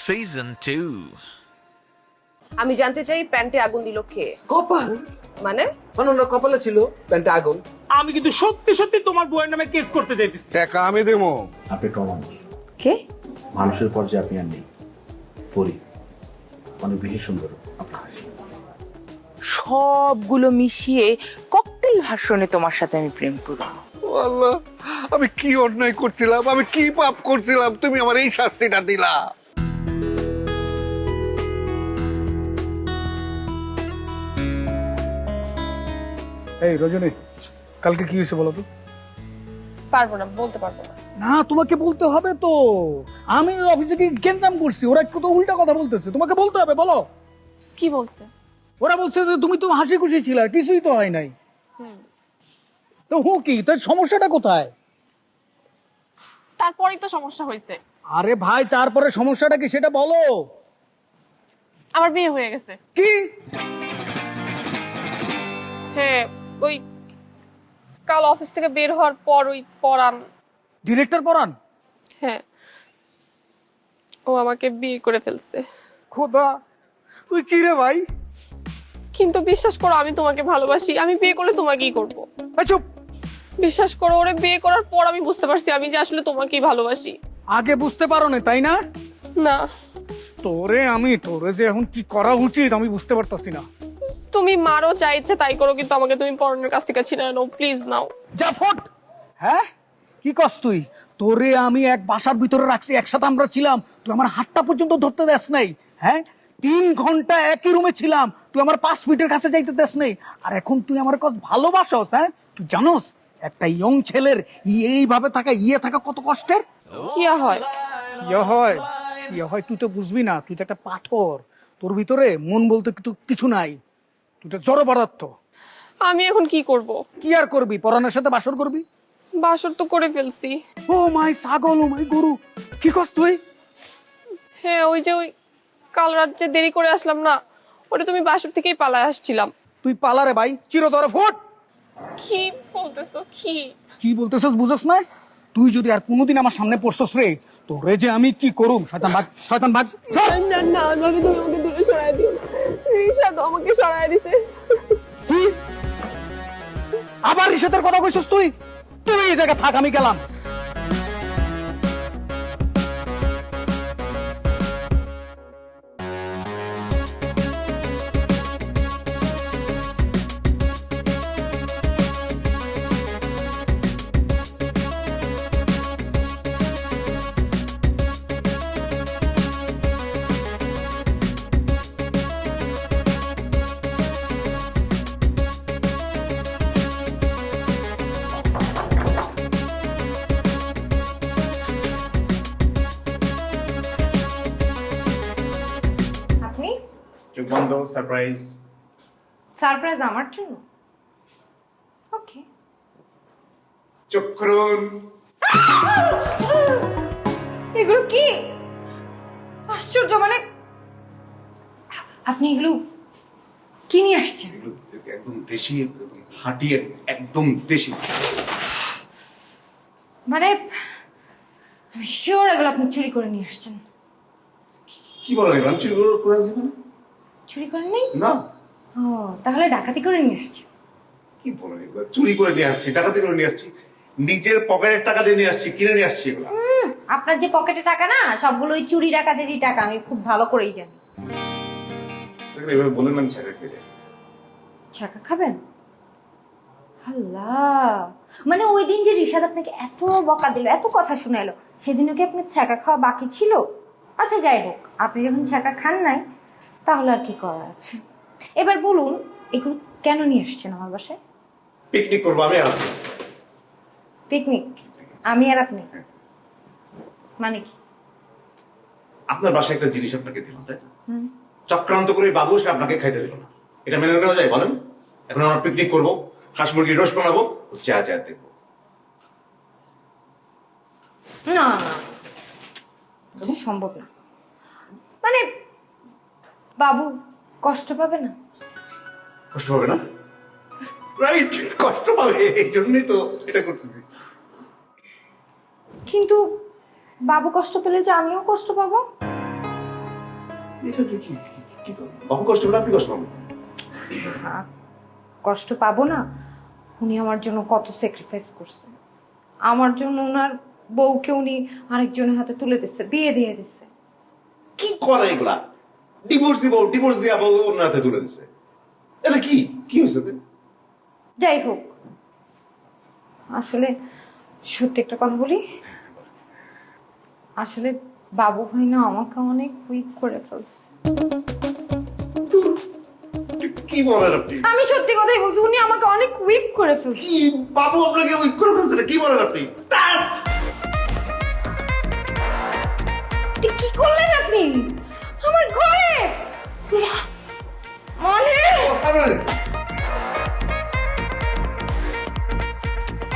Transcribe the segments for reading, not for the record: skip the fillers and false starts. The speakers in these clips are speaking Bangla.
Season 2. আমি জানতে চাই প্যান্টে আগুন দিল কে? কপাল মানে মানে ওনার কপালে ছিল প্যান্টে আগুন। আমি কিন্তু সত্যি সত্যি তোমার বউয়ের নামে কেস করতে চাইতেছি। টাকা আমি দেবো। আপনি মানুষ, কে? মানুষের পর্যায়ে আপনি আর নেই, পরি অনেক বেশি সুন্দর আপনার হাসি। সবগুলো মিশিয়ে ককটেল ভাষণে তোমার সাথে আমি প্রেম করব। ও আল্লাহ, আমি কি অন্যায় করছিলাম, আমি কি পাপ করছিলাম, তুমি আমার এই শাস্তিটা দিলা। এই রজনী, কালকে কি হয়েছে বলো তো? পারবো না, বলতে পারবো না। না, তোমাকে বলতে হবে তো। আমি অফিসে কি গেঞ্জাম করছি, ওরা কত উল্টা কথা বলতেছে, তোমাকে বলতে হবে। বলো কি বলছে? ওরা বলছে যে তুমি তো হাসি খুশি ছিলে, কিছুই তো হয় নাই। তো কি, তোর সমস্যাটা কোথায়? তারপরেই তো সমস্যা হয়েছে। আরে ভাই, তারপরে সমস্যাটা কি সেটা বলো। আমার বিয়ে হয়ে গেছে। কি? হ্যাঁ, ওই কাল অফিস থেকে বের হওয়ার পর ওই পরান, ডিরেক্টর পরান? হ্যাঁ, ও আমাকে বিয়ে করে ফেলছে। খোদা, তুই কি রে ভাই? কিন্তু বিশ্বাস করো, আমি তোমাকে ভালোবাসি। আমি বিয়ে করলে তোমাকেই করবো। চুপ। বিশ্বাস করো, ওরে বিয়ে করার পর আমি বুঝতে পারছি আমি যে আসলে তোমাকেই ভালোবাসি। আগে বুঝতে পারো না, তাই না? না, তোরে যে এখন কি করা উচিত আমি বুঝতে পারতাছি না। তুমি মারো, যা ইচ্ছে তাই করো, কিন্তু আমাকে তুমি পরনের কাছ থেকে ছিনায় নাও, প্লিজ নাও। যা ফট। হ্যাঁ, কি কস তুই? তোরে আমি এক বাসার ভিতরে রাখছি, একসাথে আমরা ছিলাম, তুই আমার হাতটা পর্যন্ত ধরতে দেস নাই। হ্যাঁ, 3 ঘন্টা একই রুমে ছিলাম, তুই আমার 5 ফিটের কাছে যাইতে দেস নাই। আর এখন তুই আমার কাছে ভালোবাসস? হ্যাঁ, তুই জানোস একটা ইয়ং ছেলের এইভাবে থাকা কত কষ্টের? কি হয়? কি হয় তুই তো বুঝবি না। তুই তো একটা পাথর, তোর ভিতরে মন বলতে কিছু নাই, তুই তো জড় পদার্থ। আমি এখন কি করব? কি আর করবি? পরানের সাথে বাসর করবি। বাসর তো করে ফেলছি। ও মাই ছাগল, ও মাই গরু, কি কস তুই? হ্যাঁ, ওই যে ওই কাল রাত যে দেরি করে আসলাম না, ওটা তুমি বাসর থেকেই পালায় আসছিলাম। তুই পালারে ভাই, চিরতরে ফোট। কি বলতেছো? কি বলতেছস বুঝছ না? তুই যদি আর কোনোদিন আমার সামনে পড়ছস রে, তোরে যে আমি কি করুম। শয়তান ভাগ, শয়তান ভাগ। না না, আমাকে তুমি আমাকে দূরে সরায় দিও না। রিশা তো আমাকে সরায় দিছে। কি? আবার রিশাতের কথা কইছস তুই? তুই এই জায়গা থাক, আমি গেলাম। আপনি চোখ বন্ধ, সারপ্রাইজ। সারপ্রাইজ আমার জন্য? ওকে। চোখ খুলুন। এগুলো কি আশ্চর্য! মানে আপনি এগুলো কি নিয়ে আসছেন? এগুলো একদম দেশি, একদম খাঁটি, একদম দেশি। মানে আমি শিওর এগুলো আপনি চুরি করে নিয়ে আসছেন। কি বলেন এগুলো? আমি চুরি করে আনছি মানে? চুরি করেন নাই? না। ও, তাহলে ডাকাতি করে নিয়ে আসছেন? কি বলেন এগুলো? চুরি করে নিয়ে আসছি, ডাকাতি করে নিয়ে আসছি, নিজের পকেটের টাকা দিয়ে নিয়ে আসছি, কিনে নিয়ে আসছি এগুলো। আপনার যে পকেটে টাকা না, সবগুলো ওই চুরি ডাকাতেরই টাকা, আমি খুব ভালো করেই জানি। এভাবে বলেন আমি ছাকা খেয়ে যাই। ছাকা খাবেন? আল্লাহ, মানে ওই দিন যে রিশাদ আপনাকে এত বকা দিল, এত কথা শোনাইলো, সেদিনও কি আপনার ছাকা খাওয়া বাকি ছিল? আচ্ছা যাই হোক, আপনি যখন ছাকা খান নাই তাহলে আর কি করার আছে। এবার বলুন, এগুলো কেন নিয়ে আসছেন আমার বাসায়? পিকনিক করবো আমি আর আপনি। পিকনিক? আমি আর আপনি? মানে কি? আপনার বাসায় একটা জিনিস আপনাকে দিলাম, তাই না? চক্রান্ত করে বাবু সে আপনাকে খাইতে দিল না, এটা মেনে নেওয়া যায় বলেন? এখন আমরা পিকনিক করবো, হাঁস মুরগির রোস্ট বানাবো, চেয়ার চেয়ার দেখবো। না না, এটা সম্ভব না। মানে বাবু কষ্ট পাবে না? কষ্ট পাবে না? রাইট, কষ্ট পাবে, এই জন্যই তো এটা করতেছি। কিন্তু বাবু কষ্ট পেলে যে আমিও কষ্ট পাবো। এটা কি কি কি বাবু কষ্ট করে আপনি কষ্ট পাবেন? কষ্ট পাবো না? উনি আমার জন্য কত স্যাক্রিফাইস করছে, আমার জন্য ওনার বউকে উনি আরেকজনের হাতে তুলে দিচ্ছে, বিয়ে দিয়ে দিচ্ছে। কি করে এগুলা? ডিভোর্স দিয়া বউ অন্য হাতে তুলে দিচ্ছে। এটা কি কি হয়েছে? যাই হোক, আসলে সত্যি একটা কথা বলি, আসলে বাবু ভাই না আমাকে অনেক উইক করে ফেলছে। কি বলেন আপনি? আমি সত্যি কথাই বলছি, উনি আমাকে অনেক উইক করে ফেলছে। কি বাবু আপনাকে উইক করে ফেলছে? কি বলেন আপনি? কি করলেন আপনি আমার ঘরে? মানে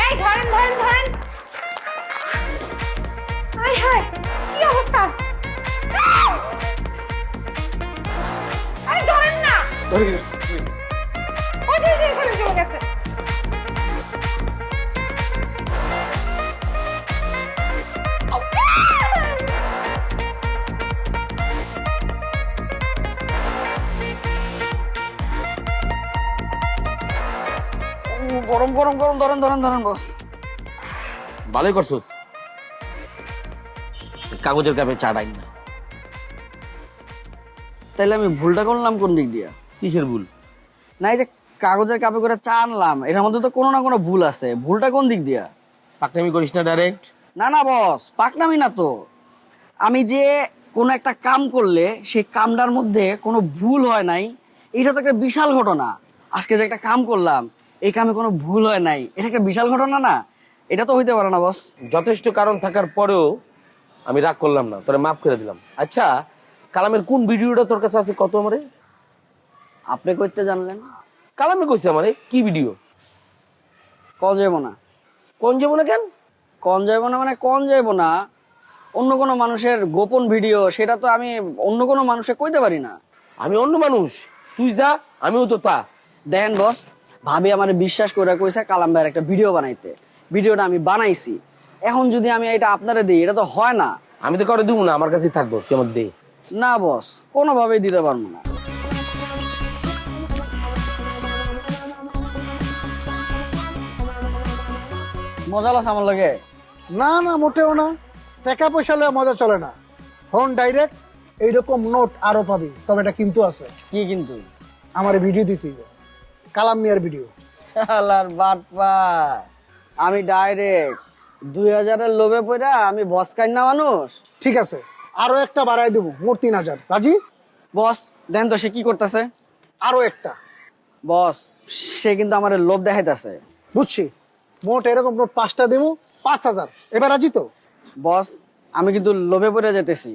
এই ধরেন ধরেন ধরেন, হায় হায় কি অবস্থা! আরে ধরেন না, ধরে ওই যে এখানে চলে গেছে। গরম গরম গরম, ধরেন ধরেন ধরেন বস। ভালোই করছোস, কাগজের কাপে চা ডাক না। তাইলে আমি ভুলটা করলাম কোন দিক দিয়া? কিসের ভুল? না, এই যে কাগজের কাপে করে চা আনলাম, এটার মধ্যে তো কোনো না কোনো ভুল আছে। ভুলটা কোন দিক দিয়া? পাকনামি করিস না ডাইরেক্ট। না না বস, পাকনামি না তো। আমি যে কোনো একটা কাম করলে সেই কামটার মধ্যে কোনো ভুল হয় নাই, এটা তো একটা বিশাল ঘটনা। আজকে যে একটা কাম করলাম, এই কামে কোনো ভুল হয় নাই, এটা একটা বিশাল ঘটনা না? এটা তো হইতে পারে না বস। যথেষ্ট কারণ থাকার পরেও আমি রাগ করলাম না, তোরে মাফ করে দিলাম। আচ্ছা, কালামের কোন ভিডিওটা তোর কাছে আছে কত? আমারে আপনি কইতে জানলেন? কালামে কইছে আমারে কি ভিডিও? কন যাইব না? কোন যাবো না কেন? কন যাইব না মানে কন যাইব না, অন্য কোনো মানুষের গোপন ভিডিও, সেটা তো আমি অন্য কোনো মানুষে কইতে পারি না। আমি অন্য মানুষ, তুই যা, আমিও তো তা। দেখেন বস, ভাবি আমার বিশ্বাস করে কইছে কালাম ভাইয়ের একটা ভিডিও বানাইতে। ভিডিওটা আমি বানাইছি, এখন যদি আমি এটা আপনারা দিই, এটা তো হয় না। আমি তো করে দিব না, আমার কাছেই থাকবো, তুই আমার দে। না বস, কোনোভাবেই দিতে পারবো না। মজা লাগছে আমার লাগে? না না, মোটেও না। টাকা পয়সা লয়ে মজা চলে না। ফোন ডাইরেক্ট এইরকম নোট আরো পাবি, তবে এটা কিন্তু আছে। কি কিন্তু? আমার ভিডিও দিতে হবে, কালাম মিয়ার ভিডিও। শালার বাটপা, আমি ডাইরেক্ট 2000-এর লোভে পড়া আমি বস কান্না মানুষ। ঠিক আছে, আরো একটা বাড়াই দেবো, মোট 3000। রাজি? বস দেন তো সে কি করতেছে। আরো একটা। বস সে কিন্তু আমার লোভ দেখাইতেছে। বুঝছি, মোট এরকম নোট 5টা দেবো, 5000। এবার রাজি তো? বস আমি কিন্তু লোভে পড়ে যেতেছি।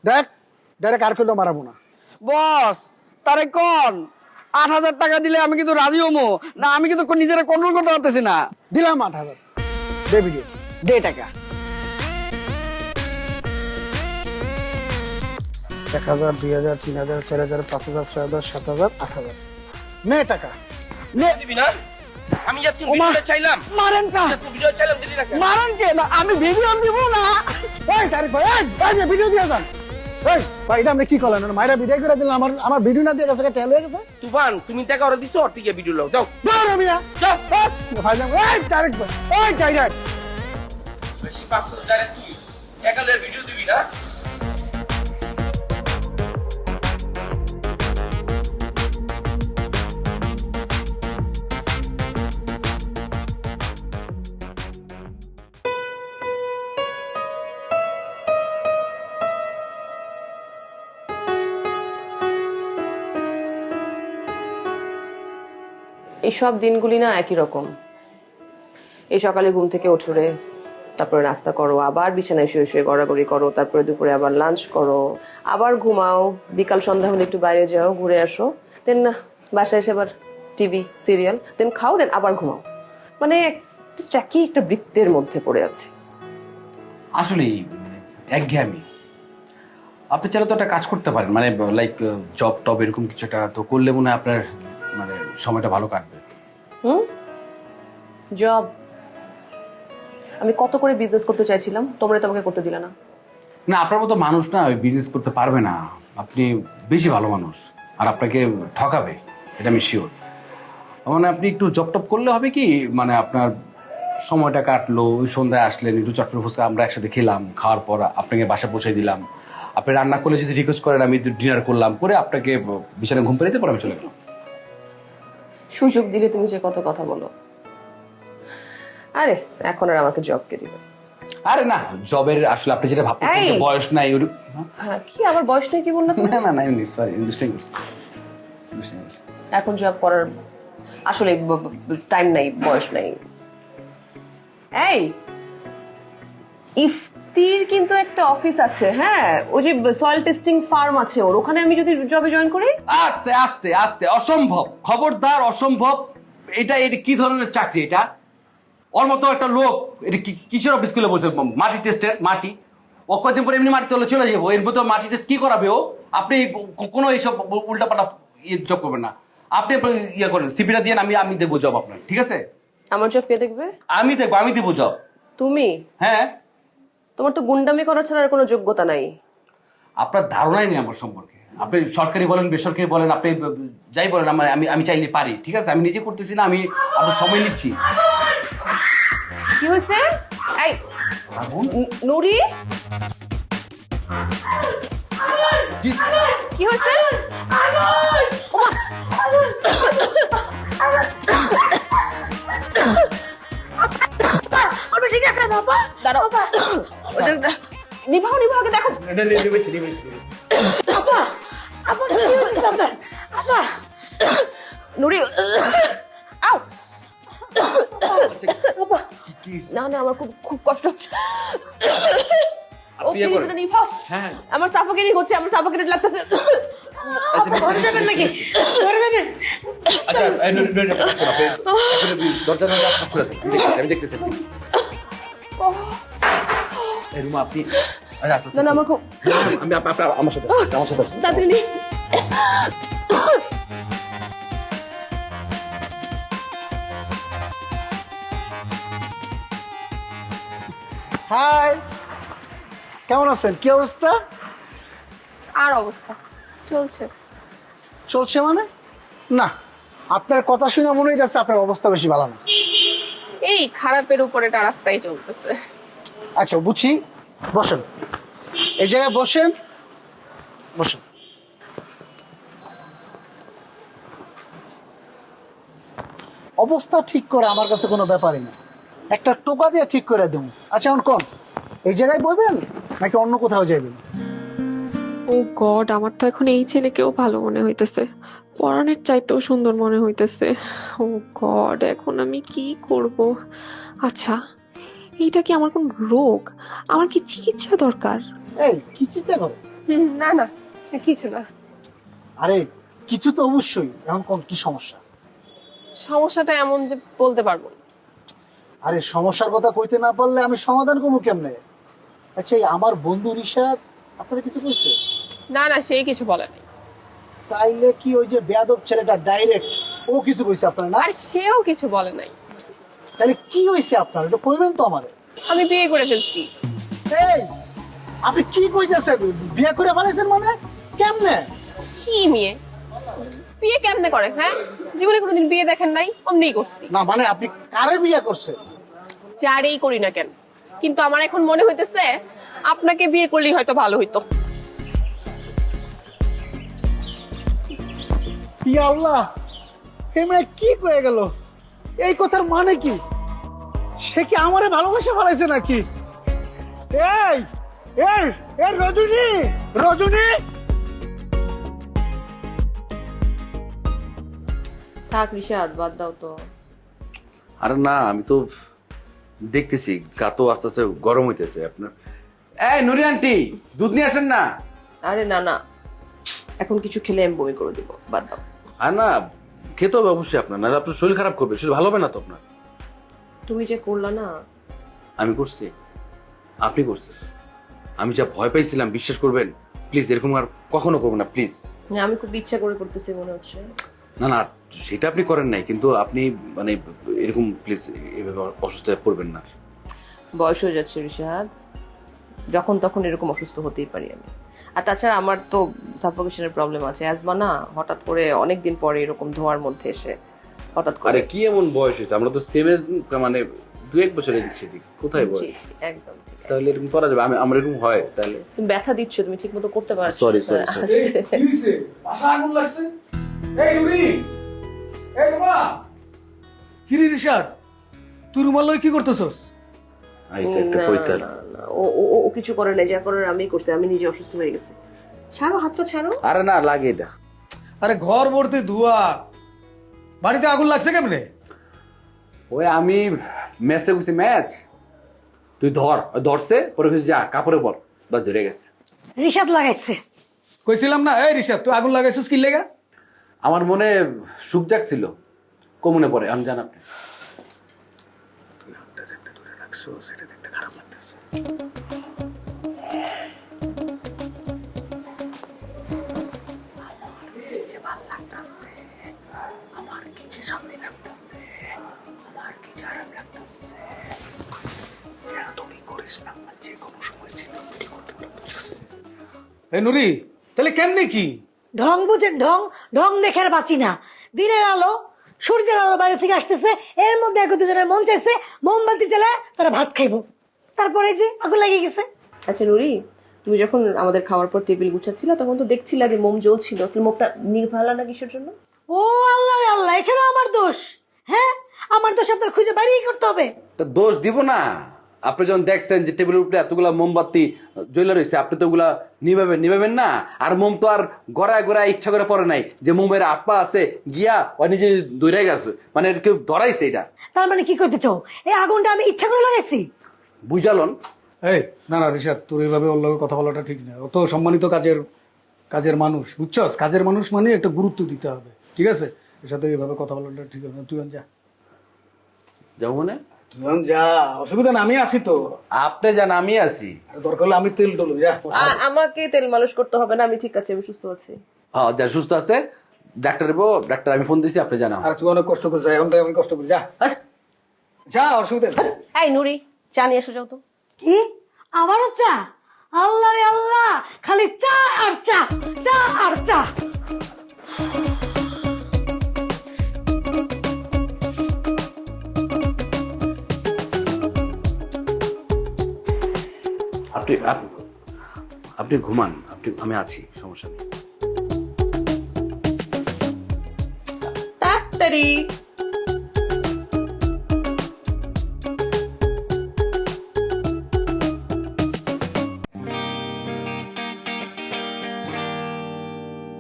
দেখ, ডাইরেক্ট আর কেউ মারাবো না। বস তারে কোন 8000 টাকা দিলে আমি কিন্তু রাজি হমো না, আমি কিন্তু নিজেরা কন্ট্রোল করতে পারতেছি না। দিলাম 8000, দে ভিডিও। দে টাকা। 1000, 2000, 3000, 4000, 5000, 6000, 7000, 8000। নে টাকা। দিবি না? আমি যা ভিডিওটা চাইলাম, মারেন কা? ভিডিও চাইলাম দিলি না কেন? মারেন কে না? আমি ভিডিও দিব না। ওই তারিক ভাই, এই ভিডিও দিয়ে যান। এই ভাই, এটা আপনি কি করলেন? মাইরা বিদায় করে দিলেন, আমার ভিডিও না দিয়ে গেছে, টেল হয়ে গেছে। তুফান, তুমি টাকা ওরা দিছো, ওর থেকে ভিডিও লাও, যাও দৌড় মিয়া, যাও। ভাই যান। এই তারিক ভাই, ওই ডাইরেক্ট। বেশি 500 ডাইরেক্ট তুই একালের ভিডিও দিবি না? এই সব দিনগুলি না একই রকম। এই সকালে ঘুম থেকে উঠে তারপরে নাস্তা করো, আবার বিছানায় শুয়ে শুয়ে গড়াগড়ি করো, তারপরে দুপুরে আবার লাঞ্চ করো, আবার ঘুমাও, বিকাল সন্ধ্যা হলে একটু বাইরে যাও, ঘুরে আসো, দেন না বাসায় এসে আবার টিভি সিরিয়াল, দেন খাও, দেন আবার ঘুমাও। মানে জাস্ট একই একটা বৃত্তের মধ্যে পড়ে আছে। আসলেই একঘেয়েমি। আপনি চাইলে তো একটা কাজ করতে পারেন, মানে লাইক জব টব এরকম কিছু একটা তো করলে মনে হয় আপনার মানে সময়টা ভালো কাটবে। জব? আমি কত করে বিজনেস করতে চাইছিলাম, তোমরা তো আমাকে করতে দিলে না। না, আপনার মতো মানুষ না বিজনেস করতে পারবে না। আপনি বেশি ভালো মানুষ, আর আপনাকে ঠকাবে এটা আমি শিওর। মানে আপনি একটু জব টপ করলে হবে কি, মানে আপনার সময়টা কাটলো, ওই সন্ধ্যায় আসলেন, একটু চটপট ফুচকা আমরা একসাথে খেলাম, খাওয়ার পর আপনাকে বাসা পৌঁছে দিলাম, আপনি রান্না করলে যদি রিকোয়েস্ট করেন আমি ডিনার করলাম, করে আপনাকে বিছানায় ঘুম পাড়িতে পরে আমি চলে গেলাম। সুযোগ দিলে তুমি যে কত কথা বলো। আরে এখন আর আমাকে জব কে দিবে? আরে না, জবের আসলে আপনি যেটা ভাবতেছেন যে বয়স নাই হ্যাঁ, কি আমার বয়স নেই কি বললাম? না না না, সরি, ইন্টারেস্টিং করছি। এখন জব করার আসলে টাইম নাই, বয়স নাই। এই ইফতির কিন্তু একটা অফিস আছে, হ্যাঁ, ওই যে সয়েল টেস্টিং ফার্ম আছে ওর, ওখানে আমি যদি জবে জয়েন করি। আস্তে আস্তে আস্তে, অসম্ভব, খবরদার অসম্ভব। এটা কি ধরনের চাকরি এটা? ওর মতো একটা লোক এটা কিসের অফিস খুলে বলছে? মাটি টেস্টের, মাটি। ও কদিন পরে এমনি মাটিতে হলে চলে যাবো, এর মতো মাটি টেস্ট কি করাবে ও? আপনি কোনো এইসব উল্টাপাল্টা জব করবেন না। আপনি ইয়ে করেন, সিপিটা দিয়ে আমি দেবো জব আপনার, ঠিক আছে? আমার জব কে দেখবে? আমি দেখবো, আমি দেবো জব। তুমি? হ্যাঁ। তোমার তো গুন্ডামি করা ছাড়া আর কোনো যোগ্যতা নাই। আপনার ধারণাই নেই আমার সম্পর্কে। আপনি সরকারি বলেন, বেসরকারি বলেন, আপনি যাই বলেন, আমি চাইলে পারি, ঠিক আছে? আমি নিজে করতেছি না, আমি আপনার সময় নিচ্ছি। কি হয়েছে? এই নুরি, কি হয়েছে? ঠিক আছে বাবা, দাঁড়াও। নিভাও নিভাও, আগে দেখো। নুরি, আও। না না, আমার খুব খুব কষ্ট হচ্ছে। আমার সাফোকেটিং হচ্ছে, আমার সাফোকেটেড লাগতেছে। ঘরে যাবেন নাকি? ঘরে যাবেন? আচ্ছা, দরজা খুলে দেন, আমি দেখতেছি। এই রুমা আপনি, না না, আমার খুব, আমি আমার সাথে তাড়াতাড়ি। হাই, কেমন আছেন? কি অবস্থা? আর অবস্থা চলছে। চলছে মানে? না, আপনার কথা শুনে মনে হইতেছে আপনার অবস্থা বেশি ভালো না। এই খারাপের উপরে টারাকটাই চলতেছে। আচ্ছা বুঝছি, বসেন, এই জায়গায় বসেন, বসেন। অবস্থা ঠিক করে আমার কাছে কোনো ব্যাপারই না, একটা টোকা দিয়ে ঠিক করে দেব। আচ্ছা এখন কোন, এই জায়গায় বলবেন নাকি অন্য কোথাও যাবেন? ও গড, আমার তো এখন এই ছেলেকেও ভালো মনে হইতেছে, পরাণের চাইতেও সুন্দর মনে হইতেছে। ও গড, এখন আমি কি করব? আচ্ছা, এইটা কি আমার কোন রোগ? আমার কি চিকিৎসা দরকার? এই কি চিন্তা করে? না না, কিছু না। আরে কিছু তো অবশ্যই। এখন কোন, কি সমস্যা? সমস্যাটা এমন যে বলতে পারবো না। আরে সমস্যার কথা কইতে না পারলে আমি সমাধান করবো কেমনে? আচ্ছা, এই আমার বন্ধু রিশাদ আপনারা কিছু কইছে? না না, সেই কিছু বলে নাই। তাইলে কি ওই যে বেয়াদব ছেলেটা ডাইরেক্ট ও কিছু কইছে আপনারা? না, আর সেও কিছু বলে নাই। তাহলে কি হইছে আপনার, এটা কইবেন তো আমারে। আমি বিয়ে করে ফেলছি। এই আপনি কি কইতেছেন? বিয়ে করে ফেলেছেন মানে? কেমনে? কি মেয়ে বিয়ে কেমনে করে? হ্যাঁ, জীবনে কোনোদিন বিয়ে দেখেন নাই? অমনিই করছি। না মানে আপনি কারে বিয়ে করছেন? যারেই করি না কেন, কিন্তু আমার এখন মনে হইতেছে আপনাকে বিয়ে করলেই হয়তো ভালো হইতো। ইয়া আল্লাহ, এই মেয়ে কি কয়ে গেল? এই কথার মানে কি? সে কি আমারে ভালোবাসা ফেলাইছে নাকি? এই এই এই রজনী, রজনী! থাক রিশাদ, বাদ দাও তো। আরে না, আমি তো দেখতেছি গা তো আস্তে আস্তে গরম হইতেছে আপনার। এই নুরি আন্টি, দুধ নিয়ে আসেন না। আরে না না, এখন কিছু খেলে আমি বমি করে দিব, বাদ দাও। আর না, খেতে হবে অবশ্যই আপনার, নাহলে আপনার শরীর খারাপ করবে, শরীর ভালো হবে না তো আপনার। তুমি যে করলা না। আমি করছি? আপনি করছেন? আমি যা ভয় পাইছিলাম, বিশ্বাস করবেন, প্লিজ এরকম আর কখনো করবো না, প্লিজ। না, আমি খুব ইচ্ছা করে করতেছি মনে হচ্ছে। না না, সেটা আপনি করেন নাই, কিন্তু আপনি মানে এরকম প্লিজ এভাবে অসুস্থ হয়ে পড়বেন না। বয়স হয়ে যাচ্ছে রিশাদ, যখন তখন এরকম অসুস্থ হতেই পারি আমি। আর তাছাড়া আমার তো সাফোকেশনের প্রবলেম আছে, অ্যাজমা না, হঠাৎ করে অনেক দিন পরে এরকম ধোঁয়ার মধ্যে এসে হঠাৎ করে। আরে কি এমন বয়স হয়েছে, আমরা তো সেম এজ, মানে 2-1 বছরের দিচ্ছি, কোথায় জি, বয়স? জি, একদম ঠিক। তাহলে এরকম করা যাবে? আমার এরকম হয় তাহলে? তুমি ব্যথা দিচ্ছ, তুমি ঠিক মতো করতে পারছো? Sorry, sorry, sorry. কি হইছে? বাসা আগুন লাগছে? এই নুরি, এই রুমা, কি রে রিশাদ, তুই রুমাল লই কি করতেছস? আইসে একটা না, কইতাল। না, না, ও কিছু করে নাই, যা করার আমি করছি, আমি নিজে অসুস্থ হয়ে গেছি। ছাড়ো, হাতটা ছাড়ো। আরে না লাগে এটা। আরে ঘর ভর্তি ধোয়া, বাড়িতে আগুন লাগছে কেমনে? ওই আমি ম্যাচে গেছি, ম্যাচ তুই ধরছে পরে কিছু যা কাপড়ে পর, বাস ধরে গেছে। রিশাদ লাগাইছে। কইছিলাম না, এই রিশাদ তুই আগুন লাগাইছিস কি লেগা? আমার মনে সুখ জাগছিল, কমনে পরে আমি জান আপনি। তুই হাতটা যেটা ধরে রাখছো সেটা দেখতে খারাপ লাগতেছে। এই নুরি, তাহলে কেমনে কি? ঢং বুঝে ঢং, ঢং দেখে আর বাঁচি না। দিনের আলো, সূর্যের আলো বাইরে থেকে আসতেছে, এর মধ্যে এক দুজনের মন চাইছে মোমবাতি জ্বালায় তারা ভাত খাইবো, তারপরে যে আগুন লেগে গেছে। আচ্ছা নুরি, তুমি যখন আমাদের খাওয়ার পর টেবিল গুছাচ্ছিল তখন তো দেখছিলা যে মোম জ্বলছিল, তুমি মুখটা নিভালা না কিসের জন্য? ও আল্লাহ রে আল্লাহ, এখানে আমার দোষ? হ্যাঁ, আমার দোষ আপনার খুঁজে বাড়িই করতে হবে। তা দোষ দিব না। আপনি যখন দেখছেন যে টেবিলের উপরে এতগুলা মোমবাতি জ্বলে রয়েছে, আপনি তো ওগুলা নিভাবেন না। আর মোম তো আর গড়ায় গড়ায় ইচ্ছা করে পড়ে নাই যে মোমের আপা আছে গিয়া ও নিজে দৌড়ে গেছে, মানে কেউ ধরাইছে এটা। তার মানে কি করতে চাও? এই আগুনটা আমি ইচ্ছা করে লাগাইছি? বুঝালন? এই না না রিশাদ, তোর এইভাবে ওর লগে কথা বলাটা ঠিক না। ও তো সম্মানিত কাজের মানুষ, বুঝছস? কাজের মানুষ মানে একটা গুরুত্ব দিতে হবে, ঠিক আছে? এর সাথে এইভাবে কথা বলাটা ঠিক হবে না। তুই যা, যাবো মানে? তুই যা, অসুবিধা না, আমি আছি তো। আপনি জান আমি আছি, দরকার হলে আমি তেল টলু, যা। আমাকে তেল মালিশ করতে হবে না, আমি ঠিক আছে, আমি সুস্থ আছি। হ্যাঁ যা, সুস্থ আছে। ডাক্তার আমি ফোন দিয়েছি, আপনি জানাও। আর তুই অনেক কষ্ট করে যা, এখন তাই আমি কষ্ট করি, যা যা, অসুবিধা নেই। এই নুরি, চা নিয়ে এসো যাও তো। কি আবারও চা? আল্লাহ রে আল্লাহ, খালি চা আর চা, চা আর চা। আপনি ঘুমান, আমি আছি, সমস্যা নেই। তাড়াতাড়ি।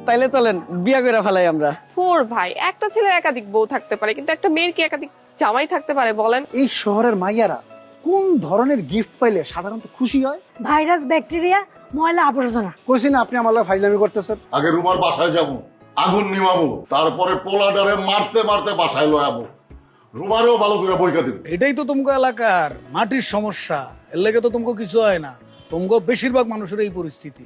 তাইলে চলেন বিয়া করে ফেলাই আমরা। থোর ভাই, একটা ছেলের একাধিক বউ থাকতে পারে, কিন্তু একটা মেয়ের কি একাধিক জামাই থাকতে পারে বলেন? এই শহরের মাইয়ারা কোন ধরনের গিফট পাইলে সাধারণত খুশি হয়? ভাইরাস, ব্যাকটেরিয়া, ময়লা আবর্জনা। কইছি না আপনি আমার লগে ফাইজলামি করতেছেন? আগে রুমার বাসায় যাবো, আগুন নিমাবো, তারপরে পোলাডারে মারতে মারতে বাসায় লয়াবো, রুমারেও ভালো করে বইকা দিব। এটাই তো তোমাকে এলাকার মাটির সমস্যা, এর লেগে তো তোমাকে কিছু হয় না। তোমাকে বেশিরভাগ মানুষের এই পরিস্থিতি।